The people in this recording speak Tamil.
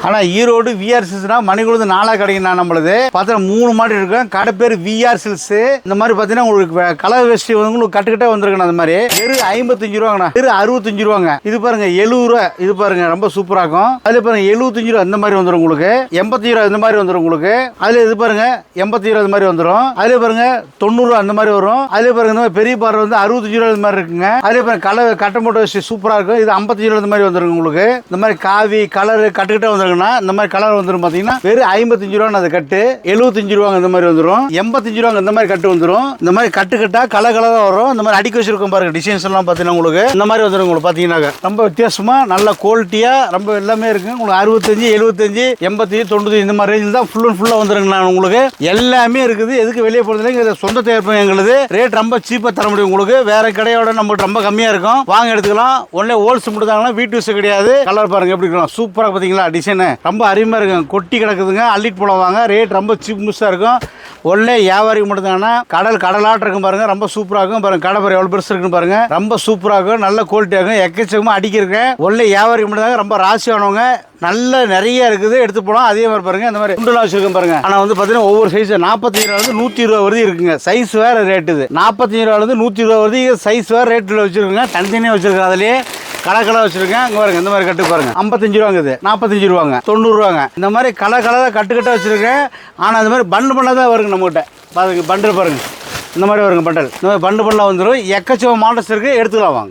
ஆனால் ஈரோடு விஆர் சில்ஸ்னா மணிக்குழுந்து நாளாக கிடைக்குண்ணா நம்மளுது பார்த்தீங்கன்னா 3 மாடி இருக்கும். கடை பேர் விஆர் சில்ஸ். இந்த மாதிரி பார்த்தீங்கன்னா உங்களுக்கு கலர் வேஷ்டி வந்து உங்களுக்கு கட்டுக்கிட்டே வந்துருக்கணும். அந்த மாதிரி வெறும் 55 ரூபாங்கண்ணா, வெறும் 65 ரூபாங்க. இது பாருங்க 70 ரூபா. இது பாருங்க ரொம்ப சூப்பராக இருக்கும். அதுல பாருங்க 75 ரூபா இந்த மாதிரி வந்துடும் உங்களுக்கு. 80 ரூபா இந்த மாதிரி வந்துடும் உங்களுக்கு. அதுல இது பாருங்க 80 ரூபா இந்த மாதிரி வந்துடும். அதுல பாருங்க 90 ரூபா அந்த மாதிரி வரும். அதுல பாருங்க இந்த மாதிரி பெரிய பார்வை வந்து 65 ரூபா இந்த மாதிரி இருக்குங்க. அதுல பாருங்க கலர் கட்ட மூட்டை வேஷ்டி சூப்பராக இருக்கும். இது 55 ரூபா இந்த மாதிரி வந்துடும் உங்களுக்கு. இந்த மாதிரி காவி கலர் கட்டுக்கிட்டே வந்துருக்குன்னா இந்த மாதிரி கலர் வந்துடும். பார்த்தீங்கன்னா வெறும் 55 ரூபா அது கட்டு. 75 ரூபாங்க இந்த மாதிரி வந்துடும். 85 ரூபாங்க இந்த மாதிரி கட்டு வந்துடும். இந்த மாதிரி கட்டுக்கிட்டா கலர் கலராக வரும். இந்த மாதிரி அடிக்க வச்சிருக்கோம் பாருங்க. டிசைன்ஸ் எல்லாம் பார்த்தீங்கன்னா உங்களுக்கு இந்த மாதிரி வந்துடும். உங்களுக்கு பார்த்தீங்கன்னா ரொம்ப வித்தியாசமா நல்ல குவாலிட்டியா ரொம்ப எல்லாமே இருக்கு. உங்களுக்கு 65 75 85 90 இந்த மாதிரி ரேஞ்சில் தான் ஃபுல் அண்ட் ஃபுல்லாக வந்துருங்கண்ணா. உங்களுக்கு எல்லாமே இருக்குது. எதுக்கு வெளியே போகிறதுல சொந்த தயாரிப்பு எங்களுக்கு ரேட் ரொம்ப சீப்பாக தர முடியும். உங்களுக்கு வேற கடையோட நம்மளுக்கு ரொம்ப கம்மியாக இருக்கும். வாங்க எடுத்துக்கலாம். ஒன்லே ஹோல்ஸ் மட்டும் வீட்டு யூஸ் கிடையாது. கலர் பாருங்க எப்படி இருக்கும். சூப்பராக பார்த்தீங்களா டிசைனு ரொம்ப அருமையாக இருக்கும். கொட்டி கிடக்குதுங்க. அள்ளிட்டு போலாம் வாங்க. ரேட் ரொம்ப சீப் மிஸ்ஸாக இருக்கும். ஒன்லே வியாபாரிக்கு மட்டும்தாங்கன்னா கடலாட்டு இருக்கும் பாருங்க. ரொம்ப சூப்பராக இருக்கும் பாருங்க. கடை பாரு எவ்வளோ பெருசு இருக்குன்னு பாருங்க. ரொம்ப சூப்பராக இருக்கும். நல்ல குவாலிட்டியாக இருக்கும். எக்கச்சக்கமாக அடிக்கிறேன். ஒன்லே வியாபாரிக்கு மட்டும்தாங்க. ரொம்ப ராசியானவங்க நல்ல நிறைய இருக்குது. எடுத்து போலாம். அதே மாதிரி பாருங்க இந்த மாதிரி குண்டெல்லாம் வச்சிருக்கேன் பாருங்க. ஆனால் வந்து பார்த்தீங்கன்னா ஒவ்வொரு சைஸ் 45 ரூபாய் 120 ரூபா வரையும் இருக்குங்க. சைஸ் வேற ரேட். இது 45 ரூபாய் 120 ரூபா வரையும் சைஸ் வேற ரேட்டில் வச்சிருக்கேங்க. தனித்தனியாக வச்சிருக்கேன். அதுலேயே கலர் வச்சிருக்கேன். இங்க பாருங்க இந்த மாதிரி கட்டு பாருங்க. 55 ரூபாங்க. இது 45 ரூபாங்க 90 ரூபாங்க. இந்த மாதிரி கலராக கட்டுக்கிட்ட வச்சிருக்கேன். ஆனால் இந்த மாதிரி பண்டு தான் வருங்க நம்மகிட்ட. பாருங்க பண்டில் பாருங்க இந்த மாதிரி வருங்க பண்டல். இந்த மாதிரி பண்டு வந்துடும். எக்கச்சக்க மாடல்ஸ் இருக்கு. எடுத்துக்கலாம் வாங்க.